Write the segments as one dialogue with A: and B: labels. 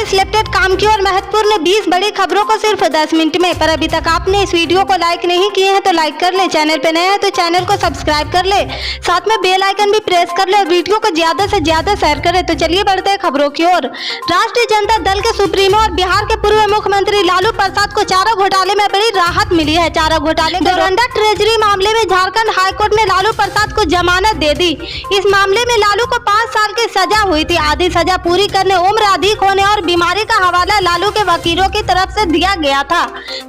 A: Selected काम की और महत्वपूर्ण 20 बड़ी खबरों को सिर्फ 10 मिनट में। पर अभी तक आपने इस वीडियो को लाइक नहीं किए हैं तो लाइक कर ले, चैनल पे नए हैं तो चैनल को सब्सक्राइब कर ले, साथ में बेल आइकन भी प्रेस कर ले और वीडियो को ज्यादा से ज्यादा शेयर करें। तो चलिए बढ़ते हैं खबरों की ओर। राष्ट्रीय जनता दल के सुप्रीमो और बिहार के पूर्व मुख्यमंत्री लालू प्रसाद को चारा घोटाले में बड़ी राहत मिली है। चारा घोटाले डोरंडा ट्रेजरी मामले में झारखंड हाईकोर्ट ने लालू प्रसाद को जमानत दे दी। इस मामले में लालू को 5 साल की सजा हुई थी। आधी सजा पूरी करने, उम्र अधिक होने और बीमारी का हवाला लालू के वकीलों की तरफ से दिया गया था,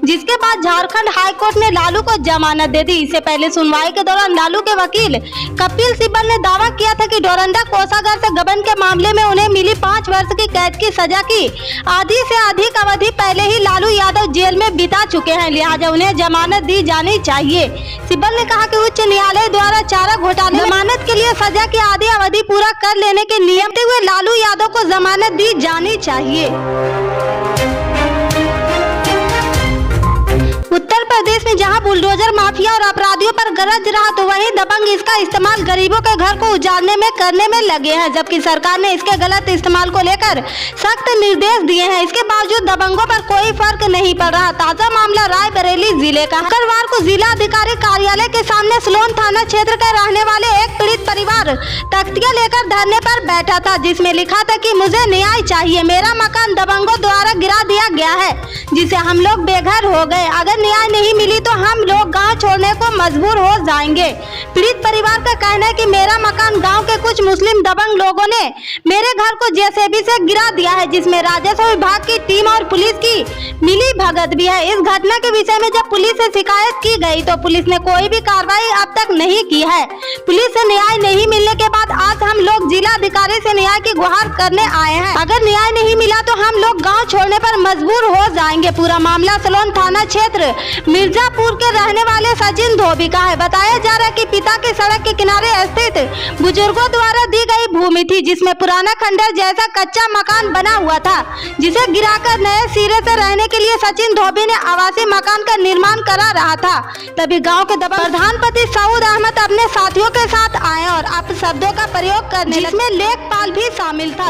A: जिसके बाद झारखंड हाईकोर्ट ने लालू को जमानत दे दी। इससे पहले सुनवाई के दौरान लालू के वकील कपिल सिब्बल ने दावा किया था कि डोरंडा कोषागार से गबन के मामले में उन्हें मिली 5 वर्ष की कैद की सजा की आधी से अधिक अवधि पहले ही लालू यादव जेल में बिता चुके हैं, लिहाजा उन्हें जमानत दी जानी चाहिए। सिब्बल ने कहा कि उच्च न्यायालय द्वारा चारा घोटाले जमानत के लिए सजा की आधी अवधि पूरा कर लेने के नियम के हुए लालू यादव को जमानत दी जानी चाहिए। उत्तर प्रदेश में जहां बुलडोजर माफिया और अपराधियों पर गरज रहा तो वहीं दबंग इसका इस्तेमाल गरीबों के घर को उजाड़ने में करने में लगे हैं, जबकि सरकार ने इसके गलत इस्तेमाल को लेकर सख्त निर्देश दिए हैं। इसके बावजूद दबंगों पर कोई फर्क नहीं पड़ रहा। ताजा मामला रायबरेली जिले का। शुक्रवार को जिला अधिकारी कार्यालय के सामने सलोन थाना क्षेत्र के रहने वाले एक पीड़ित परिवार तख्तियां लेकर धरने पर बैठा था, जिसमें लिखा था कि मुझे न्याय चाहिए, मेरा मकान दबंगों द्वारा गिरा दिया गया है, जिससे हम लोग बेघर हो गए। अगर न्याय नहीं मिली तो हम लोग गांव छोड़ने को मजबूर हो जाएंगे। पीड़ित परिवार का कहना है कि मेरा मकान गांव के कुछ मुस्लिम दबंग लोगों ने मेरे घर को जेसीबी से गिरा दिया है, जिसमें राजस्व विभाग की टीम और पुलिस की मिली भगत भी है। इस घटना के विषय में जब पुलिस से शिकायत की गई तो पुलिस ने कोई भी कार्रवाई अब तक नहीं की है। पुलिस से न्याय नहीं मिलने के बाद आज हम लोग जिला अधिकारी से न्याय की गुहार करने आए हैं। अगर न्याय नहीं मिला तो हम लोग गाँव छोड़ने पर मजबूर हो जाएंगे। पूरा मामला सलोन थाना क्षेत्र मिर्जापुर के रहने वाले सचिन धोबी का है। बताया जा रहा है कि पिता की सड़क के किनारे स्थित बुजुर्गों द्वारा दी गई भूमि थी, जिसमें पुराना खंडर जैसा कच्चा मकान बना हुआ था, जिसे गिराकर नए सिरे से रहने के लिए सचिन धोबी ने आवासीय मकान का निर्माण करा रहा था। तभी गांव के प्रधानपति सऊद अहमद अपने साथियों के साथ आए और अपशब्दों का प्रयोग करने, जिसमें लेखपाल भी शामिल था।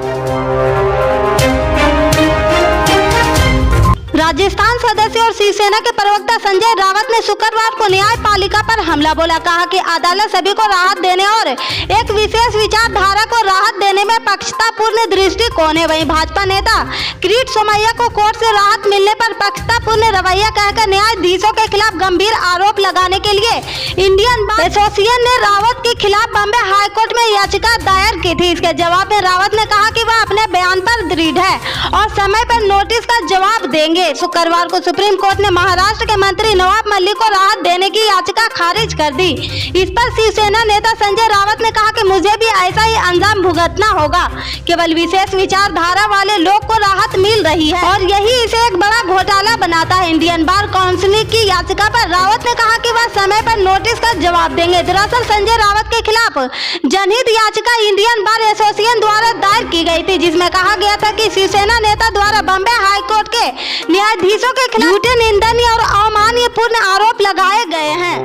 A: राजस्थान सदस्य और शिवसेना के प्रवक्ता संजय रावत ने शुक्रवार को न्यायपालिका पर हमला बोला। कहा कि अदालत सभी को राहत देने और एक विशेष विचारधारा को राहत देने में पक्षतापूर्ण दृष्टिकोण है। वहीं भाजपा नेता किरीट सोमैया को कोर्ट से राहत मिलने पर पक्षतापूर्ण रवैया कहकर न्यायाधीशों के खिलाफ गंभीर आरोप लगाने के लिए इंडियन बार एसोसिएशन ने रावत के खिलाफ बॉम्बे हाईकोर्ट में याचिका दायर की थी। इसके जवाब में रावत ने कहा कि वह अपने बयान पर दृढ़ है और समय पर नोटिस का जवाब देंगे। शुक्रवार को सुप्रीम कोर्ट ने महाराष्ट्र के मंत्री नवाब मलिक को राहत देने की याचिका खारिज कर दी। इस पर शिवसेना नेता संजय रावत ने कहा कि मुझे भी ऐसा ही अंजाम भुगतना होगा। केवल विशेष विचारधारा वाले लोग को राहत मिल रही है और यही इसे एक बड़ा घोटाला बनाता है। इंडियन बार काउंसिल की याचिका पर रावत ने कहा कि वह समय पर नोटिस का जवाब देंगे। दरअसल संजय रावत के खिलाफ जनहित याचिका इंडियन बार एसोसिएशन द्वारा दायर की गई थी, जिसमें कहा गया था कि शिवसेना नेता द्वारा बॉम्बे हाईकोर्ट के न्यायाधीशों के खिलाफ झूठे, निंदनीय और अमानवीयपूर्ण आरोप लगाए गए हैं।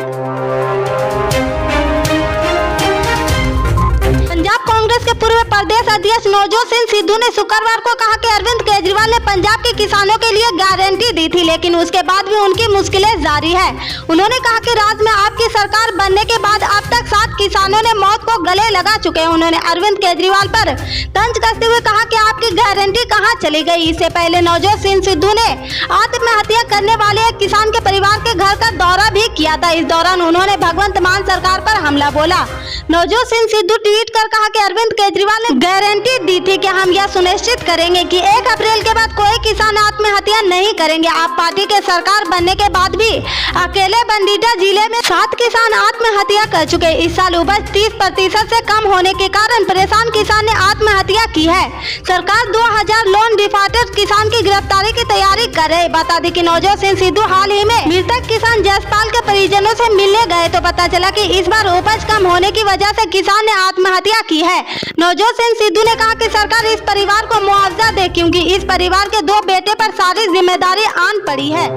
A: पंजाब कांग्रेस के पूर्व प्रदेश अध्यक्ष नवजोत सिंह सिद्धू ने शुक्रवार को कहा कि अरविंद केजरीवाल ने पंजाब के किसानों के लिए गारंटी दी थी, लेकिन उसके बाद भी उनकी मुश्किलें जारी है। उन्होंने कहा कि राज्य में आपकी सरकार बनने के बाद अब तक 7 किसानों ने मौत को गले लगा चुके हैं। उन्होंने अरविंद केजरीवाल पर तंज कसते हुए कहा कि आपकी गारंटी कहां चली गई। इससे पहले नवजोत सिंह सिद्धू ने आत्महत्या करने वाले एक किसान के परिवार के घर का दौरा भी किया था। इस दौरान उन्होंने भगवंत मान सरकार पर हमला बोला। नवजोत सिंह सिद्धू ट्वीट कर कहा कि अरविंद केजरीवाल ने गारंटी दी थी कि हम यह सुनिश्चित करेंगे कि 1 अप्रैल के बाद कोई किसान आत्महत्या नहीं करेंगे। आप पार्टी के सरकार बनने के बाद भी अकेले बंडीटा जिले में 7 किसान आत्महत्या कर चुके। इस साल उपज 30% से कम होने के कारण परेशान किसान ने आत्महत्या की है। सरकार 2000 लोन डिफॉल्टर किसान की गिरफ्तारी की तैयारी कर रही। बता दें कि नवजोत सिंह सिद्धू हाल ही में मृतक किसान जसपाल के परिजनों से मिलने गए तो पता चला कि इस बार उपज कम होने की वजह से किसान ने आत्महत्या की है। नवजोत सिंह सिद्धू ने कहा कि सरकार इस परिवार को मुआवजा दे, क्योंकि इस परिवार के 2 बेटे पर सारी जिम्मेदारी आन पड़ी है।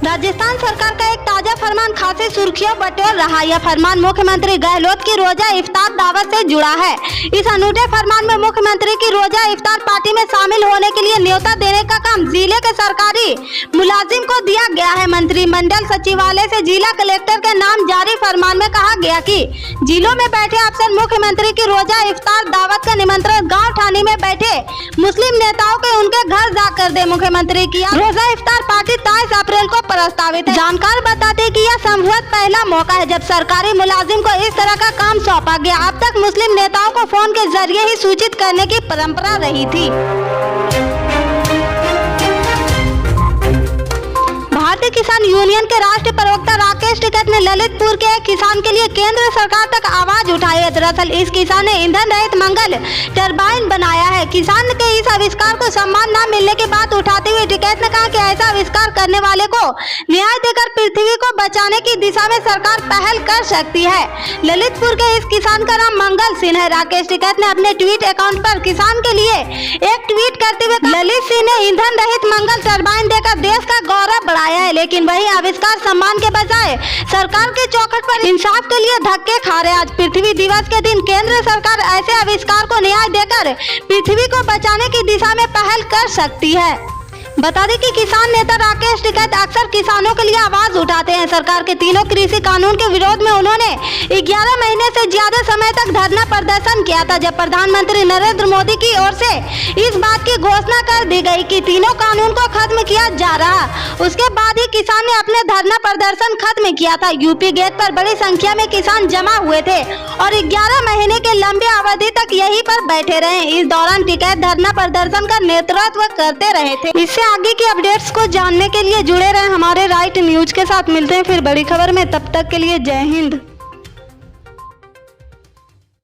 A: राजस्थान सरकार का एक ताजा रोजा फरमान खासी सुर्खियों बटोर रहा। यह फरमान मुख्यमंत्री गहलोत की रोजा इफ्तार दावत से जुड़ा है। इस अनूठे फरमान में मुख्यमंत्री की रोजा इफ्तार पार्टी में शामिल होने के लिए न्योता देने का काम जिले के सरकारी मुलाजिम को दिया गया है। मंत्रिमंडल सचिवालय से जिला कलेक्टर के नाम जारी फरमान में कहा गया कि जिलों में बैठे अफसर मुख्यमंत्री की रोजा इफ्तार दावत का निमंत्रण गाँव ठाणे में बैठे मुस्लिम नेताओं के उनके घर जाकर दे। मुख्यमंत्री की रोजा इफ्तार पार्टी 23 अप्रैल को प्रस्तावित है। जानकार बताते कि यह संभवतः पहला मौका है जब सरकारी मुलाजिम को इस तरह का काम सौंपा गया। अब तक मुस्लिम नेताओं को फोन के जरिए ही सूचित करने की परंपरा रही थी। भारतीय किसान यूनियन के राष्ट्रीय प्रवक्ता राकेश टिकैत ने ललितपुर के एक किसान के लिए केंद्र सरकार तक आवाज उठाई है। दरअसल इस किसान ने ईंधन रहित मंगल टरबाइन बनाया है। किसान के इस आविष्कार को सम्मान न मिलने की बात उठाते हुए टिकैत ने कहा कि ऐसा आविष्कार करने वाले को न्याय देकर पृथ्वी को बचाने की दिशा में सरकार पहल कर सकती है। ललितपुर के इस किसान का नाम मंगल सिंह है। राकेश टिकैत ने अपने ट्वीट अकाउंट पर किसान के लिए एक ट्वीट करते हुए ललित सिंह ने ईंधन रहित मंगल टरबाइन देकर देश का गौरव बढ़ाया है, लेकिन वही आविष्कार सम्मान के बजाय सरकार के चौखट पर इंसाफ के लिए धक्के खा रहे। आज पृथ्वी दिवस के दिन केंद्र सरकार ऐसे आविष्कार को न्याय देकर पृथ्वी को बचाने की दिशा में पहल कर सकती है। बता दें कि किसान नेता राकेश टिकैत अक्सर किसानों के लिए आवाज उठाते हैं। सरकार के तीनों कृषि कानून के विरोध में उन्होंने 11 महीने से ज्यादा समय तक धरना प्रदर्शन किया था। जब प्रधानमंत्री नरेंद्र मोदी की ओर से इस बात की घोषणा कर दी गई कि तीनों कानून को खत्म किया जा रहा, उसके बाद ही किसान ने अपने धरना प्रदर्शन खत्म किया था। यूपी गेट पर बड़ी संख्या में किसान जमा हुए थे और 11 महीने के लंबे अवधि तक यहीं पर बैठे रहे। इस दौरान टिकैत धरना प्रदर्शन का नेतृत्व करते रहे थे। इससे आगे की अपडेट्स को जानने के लिए जुड़े रहे हमारे राइट न्यूज के साथ। मिलते हैं फिर बड़ी खबर में, तब तक के लिए जय हिंद।